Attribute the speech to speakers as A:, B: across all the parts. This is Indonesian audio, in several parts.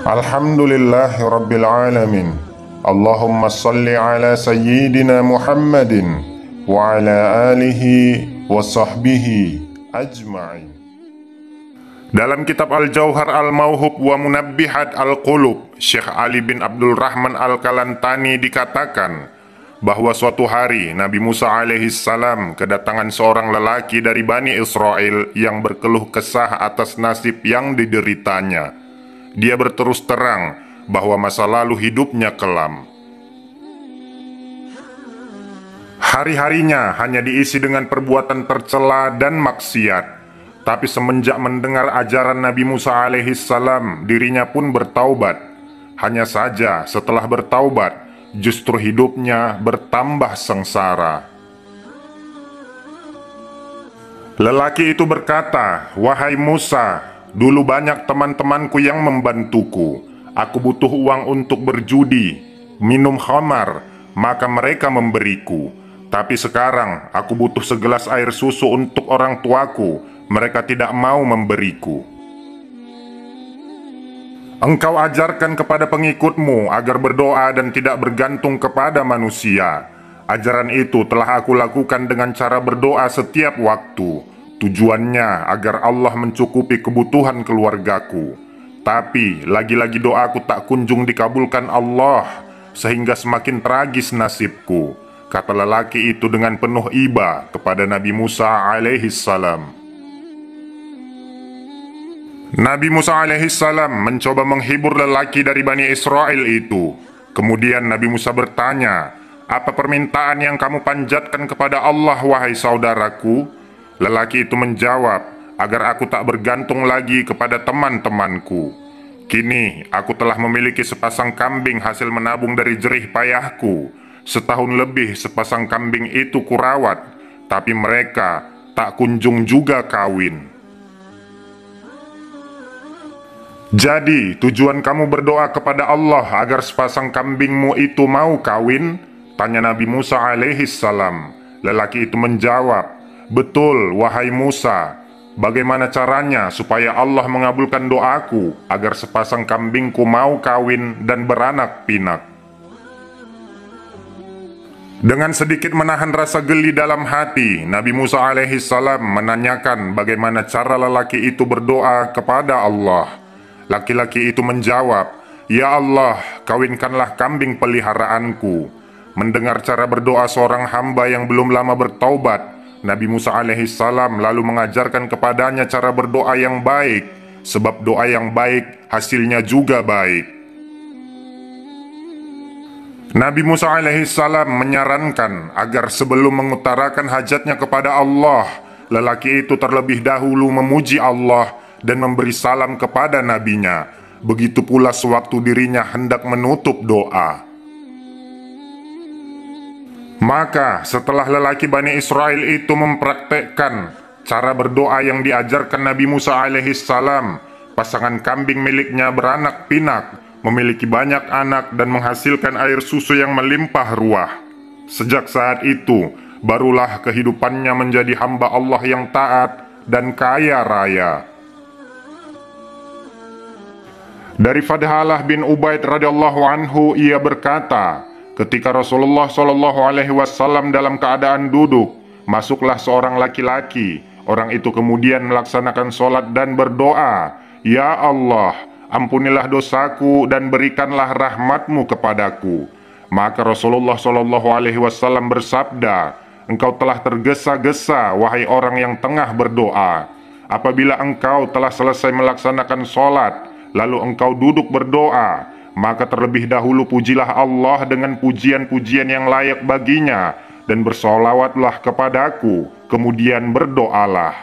A: Alhamdulillahi Rabbil Alamin. Allahumma salli ala Sayyidina Muhammadin wa ala alihi wa sahbihi ajma'in. Dalam kitab Al-Jauhar Al-Mauhub wa Munabbihat Al-Qulub, Syekh Ali bin Abdul Rahman Al-Kalantani dikatakan bahwa suatu hari Nabi Musa alaihissalam kedatangan seorang lelaki dari Bani Israel yang berkeluh kesah atas nasib yang dideritanya. Dia berterus terang bahwa masa lalu hidupnya kelam. Hari-harinya hanya diisi dengan perbuatan tercela dan maksiat. Tapi semenjak mendengar ajaran Nabi Musa alaihissalam, dirinya pun bertaubat. Hanya saja setelah bertaubat, justru hidupnya bertambah sengsara. Lelaki itu berkata, "Wahai Musa, dulu banyak teman-temanku yang membantuku. Aku butuh uang untuk berjudi, minum khamar, maka mereka memberiku. Tapi sekarang aku butuh segelas air susu untuk orang tuaku, mereka tidak mau memberiku. Engkau ajarkan kepada pengikutmu agar berdoa dan tidak bergantung kepada manusia. Ajaran itu telah aku lakukan dengan cara berdoa setiap waktu. Tujuannya agar Allah mencukupi kebutuhan keluargaku. Tapi lagi-lagi doaku tak kunjung dikabulkan Allah, sehingga semakin tragis nasibku," kata lelaki itu dengan penuh iba kepada Nabi Musa alaihissalam. Nabi Musa alaihissalam mencoba menghibur lelaki dari Bani Israel itu. Kemudian Nabi Musa bertanya, "Apa permintaan yang kamu panjatkan kepada Allah, wahai saudaraku?" Lelaki itu menjawab, "Agar aku tak bergantung lagi kepada teman-temanku. Kini aku telah memiliki sepasang kambing hasil menabung dari jerih payahku. Setahun lebih sepasang kambing itu kurawat, tapi mereka tak kunjung juga kawin. Jadi, tujuan kamu berdoa kepada Allah agar sepasang kambingmu itu mau kawin?" tanya Nabi Musa alaihissalam. Lelaki itu menjawab, "Betul, wahai Musa. Bagaimana caranya supaya Allah mengabulkan doaku agar sepasang kambingku mau kawin dan beranak pinak?" Dengan sedikit menahan rasa geli dalam hati, Nabi Musa alaihissalam menanyakan bagaimana cara lelaki itu berdoa kepada Allah. Laki-laki itu menjawab, "Ya Allah, kawinkanlah kambing peliharaanku." Mendengar cara berdoa seorang hamba yang belum lama bertaubat, Nabi Musa alaihissalam lalu mengajarkan kepadanya cara berdoa yang baik, sebab doa yang baik hasilnya juga baik. Nabi Musa alaihissalam menyarankan agar sebelum mengutarakan hajatnya kepada Allah, lelaki itu terlebih dahulu memuji Allah dan memberi salam kepada nabinya. Begitu pula sewaktu dirinya hendak menutup doa. Maka setelah lelaki Bani Israel itu mempraktekkan cara berdoa yang diajarkan Nabi Musa alaihissalam, pasangan kambing miliknya beranak pinak, memiliki banyak anak dan menghasilkan air susu yang melimpah ruah. Sejak saat itu, barulah kehidupannya menjadi hamba Allah yang taat dan kaya raya. Dari Fadhalah bin Ubaid radhiyallahu anhu, ia berkata, ketika Rasulullah shallallahu alaihi wasallam dalam keadaan duduk, masuklah seorang laki-laki. Orang itu kemudian melaksanakan sholat dan berdoa, "Ya Allah, ampunilah dosaku dan berikanlah rahmatmu kepadaku." Maka Rasulullah shallallahu alaihi wasallam bersabda, "Engkau telah tergesa-gesa, wahai orang yang tengah berdoa. Apabila engkau telah selesai melaksanakan sholat, lalu engkau duduk berdoa, maka terlebih dahulu pujilah Allah dengan pujian-pujian yang layak baginya, dan bersolawatlah kepadaku, kemudian berdoalah."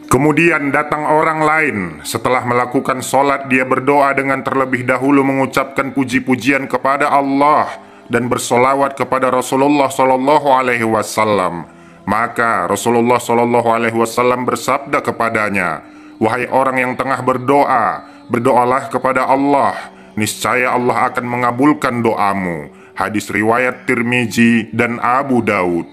A: Kemudian datang orang lain. Setelah melakukan sholat, dia berdoa dengan terlebih dahulu mengucapkan puji-pujian kepada Allah dan bersolawat kepada Rasulullah Shallallahu Alaihi Wasallam. Maka Rasulullah Shallallahu Alaihi Wasallam bersabda kepadanya, "Wahai orang yang tengah berdoa, berdoalah kepada Allah. Niscaya Allah akan mengabulkan doamu." Hadis riwayat Tirmizi dan Abu Daud.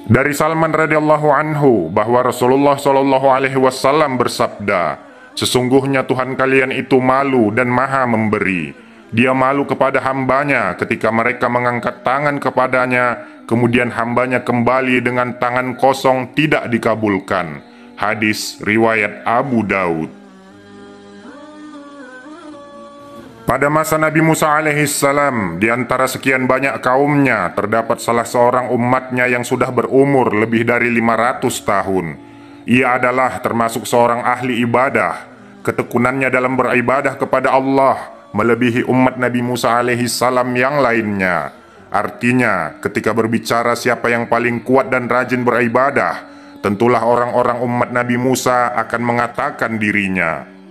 A: Dari Salman radhiyallahu anhu bahwa Rasulullah shallallahu alaihi wasallam bersabda, "Sesungguhnya Tuhan kalian itu malu dan maha memberi. Dia malu kepada hambanya ketika mereka mengangkat tangan kepadanya, kemudian hambanya kembali dengan tangan kosong tidak dikabulkan." Hadis riwayat Abu Daud. Pada masa Nabi Musa alaihissalam, di antara sekian banyak kaumnya, terdapat salah seorang umatnya yang sudah berumur lebih dari 500 tahun. Ia adalah termasuk seorang ahli ibadah. Ketekunannya dalam beribadah kepada Allah melebihi umat Nabi Musa alaihissalam yang lainnya. Artinya, ketika berbicara siapa yang paling kuat dan rajin beribadah, tentulah orang-orang umat Nabi Musa akan mengatakan dirinya.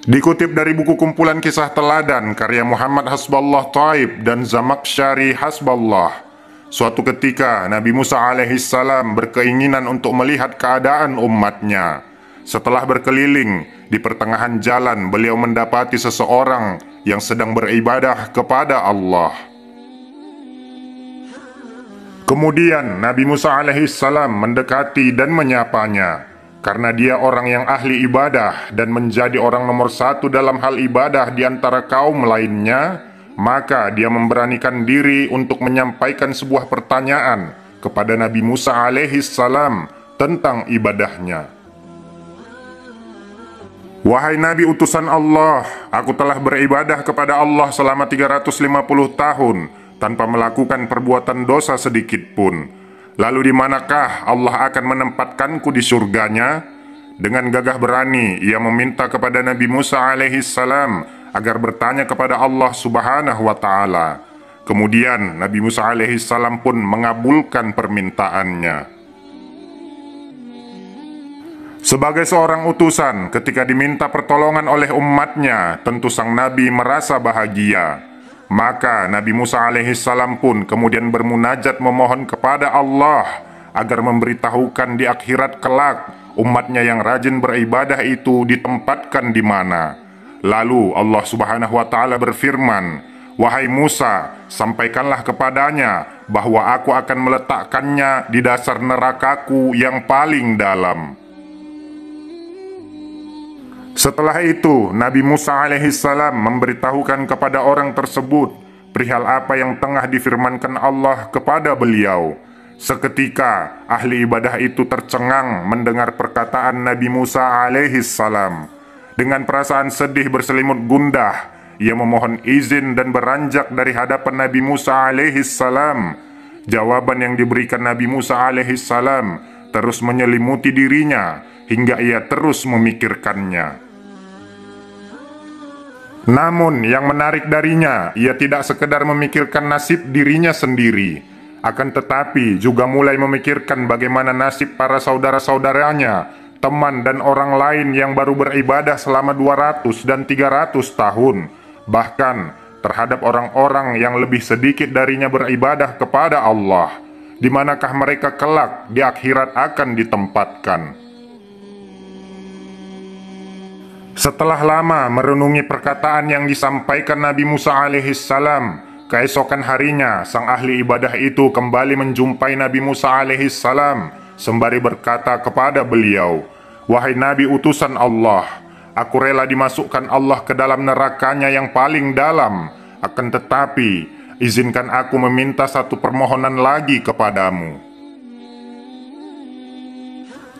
A: Dikutip dari buku kumpulan kisah teladan karya Muhammad Hasballah Taib dan Zamaksyari Hasballah, suatu ketika Nabi Musa alaihissalam berkeinginan untuk melihat keadaan umatnya. Setelah berkeliling, di pertengahan jalan beliau mendapati seseorang yang sedang beribadah kepada Allah. Kemudian Nabi Musa alaihissalam mendekati dan menyapanya. Karena dia orang yang ahli ibadah dan menjadi orang nomor satu dalam hal ibadah di antara kaum lainnya, maka dia memberanikan diri untuk menyampaikan sebuah pertanyaan kepada Nabi Musa alaihissalam tentang ibadahnya. "Wahai Nabi utusan Allah, aku telah beribadah kepada Allah selama 350 tahun tanpa melakukan perbuatan dosa sedikit pun. Lalu di manakah Allah akan menempatkanku di surganya?" Dengan gagah berani, ia meminta kepada Nabi Musa alaihissalam agar bertanya kepada Allah subhanahu wa ta'ala. Kemudian Nabi Musa alaihissalam pun mengabulkan permintaannya. Sebagai seorang utusan, ketika diminta pertolongan oleh umatnya, tentu sang Nabi merasa bahagia. Maka Nabi Musa alaihissalam pun kemudian bermunajat memohon kepada Allah agar memberitahukan di akhirat kelak umatnya yang rajin beribadah itu ditempatkan di mana. Lalu Allah subhanahu wa ta'ala berfirman, "Wahai Musa, sampaikanlah kepadanya bahwa aku akan meletakkannya di dasar nerakaku yang paling dalam." Setelah itu, Nabi Musa alaihissalam memberitahukan kepada orang tersebut perihal apa yang tengah difirmankan Allah kepada beliau. Seketika, ahli ibadah itu tercengang mendengar perkataan Nabi Musa alaihissalam. Dengan perasaan sedih berselimut gundah, ia memohon izin dan beranjak dari hadapan Nabi Musa alaihissalam. Jawaban yang diberikan Nabi Musa alaihissalam terus menyelimuti dirinya hingga ia terus memikirkannya. Namun yang menarik darinya, ia tidak sekedar memikirkan nasib dirinya sendiri, akan tetapi juga mulai memikirkan bagaimana nasib para saudara-saudaranya, teman dan orang lain yang baru beribadah selama 200 dan 300 tahun, bahkan terhadap orang-orang yang lebih sedikit darinya beribadah kepada Allah. Di manakah mereka kelak di akhirat akan ditempatkan? Setelah lama merenungi perkataan yang disampaikan Nabi Musa alaihissalam, keesokan harinya sang ahli ibadah itu kembali menjumpai Nabi Musa alaihissalam sembari berkata kepada beliau, "Wahai Nabi utusan Allah, aku rela dimasukkan Allah ke dalam nerakanya yang paling dalam. Akan tetapi, izinkan aku meminta satu permohonan lagi kepadamu."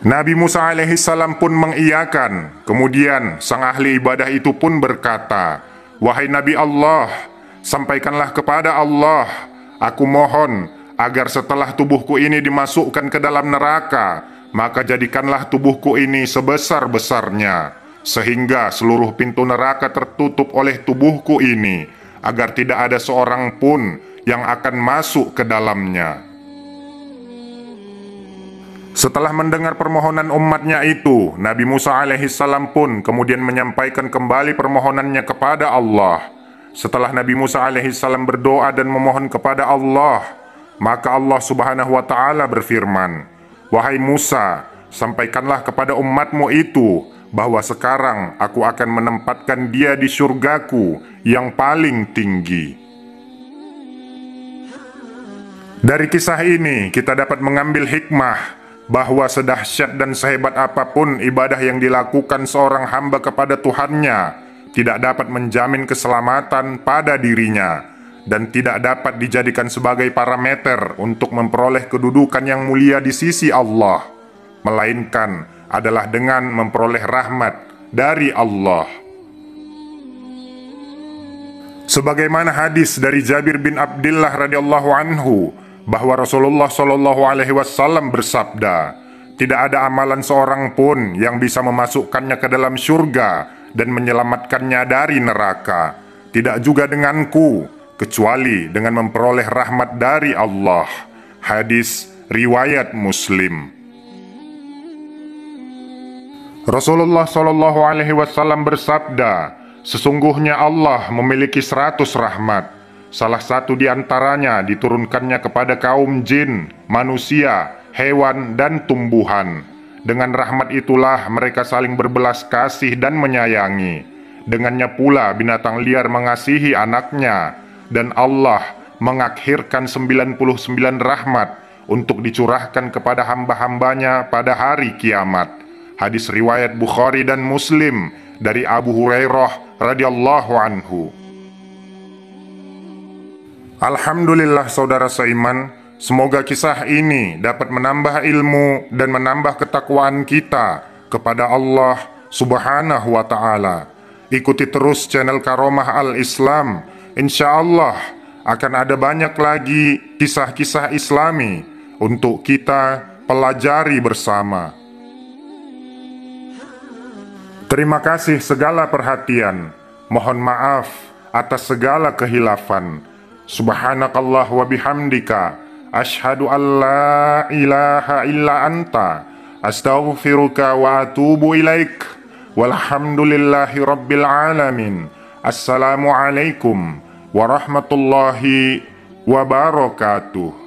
A: Nabi Musa alaihissalam pun mengiyakan. Kemudian sang ahli ibadah itu pun berkata, "Wahai Nabi Allah, sampaikanlah kepada Allah, aku mohon agar setelah tubuhku ini dimasukkan ke dalam neraka, maka jadikanlah tubuhku ini sebesar-besarnya, sehingga seluruh pintu neraka tertutup oleh tubuhku ini, agar tidak ada seorang pun yang akan masuk ke dalamnya." Setelah mendengar permohonan umatnya itu, Nabi Musa alaihissalam pun kemudian menyampaikan kembali permohonannya kepada Allah. Setelah Nabi Musa alaihissalam berdoa dan memohon kepada Allah, maka Allah subhanahu wa ta'ala berfirman, "Wahai Musa, sampaikanlah kepada umatmu itu bahwa sekarang aku akan menempatkan dia di surgaku yang paling tinggi." Dari kisah ini kita dapat mengambil hikmah bahwa sedahsyat dan sehebat apapun ibadah yang dilakukan seorang hamba kepada Tuhannya tidak dapat menjamin keselamatan pada dirinya dan tidak dapat dijadikan sebagai parameter untuk memperoleh kedudukan yang mulia di sisi Allah, melainkan adalah dengan memperoleh rahmat dari Allah. Sebagaimana hadis dari Jabir bin Abdullah radhiyallahu anhu bahwa Rasulullah shallallahu alaihi wasallam bersabda, tidak ada amalan seorang pun yang bisa memasukkannya ke dalam surga dan menyelamatkannya dari neraka, tidak juga denganku, kecuali dengan memperoleh rahmat dari Allah. Hadis riwayat Muslim. Rasulullah shallallahu alaihi wasallam bersabda, sesungguhnya Allah memiliki 100 rahmat. Salah satu di antaranya diturunkannya kepada kaum jin, manusia, hewan, dan tumbuhan. Dengan rahmat itulah mereka saling berbelas kasih dan menyayangi. Dengannya pula binatang liar mengasihi anaknya. Dan Allah mengakhirkan 99 rahmat untuk dicurahkan kepada hamba-hambanya pada hari kiamat. Hadis riwayat Bukhari dan Muslim dari Abu Hurairah radhiyallahu anhu. Alhamdulillah saudara seiman, semoga kisah ini dapat menambah ilmu dan menambah ketakwaan kita kepada Allah Subhanahu wa ta'ala. Ikuti terus channel Karomah Al-Islam. Insya Allah akan ada banyak lagi kisah-kisah Islami untuk kita pelajari bersama. Terima kasih segala perhatian. Mohon maaf atas segala kehilafan. Subhanakallah wa bihamdika, asyhadu an la ilaha illa anta, astaghfiruka wa atubu ilaik. Walhamdulillahi rabbil alamin. Assalamualaikum warahmatullahi wabarakatuh.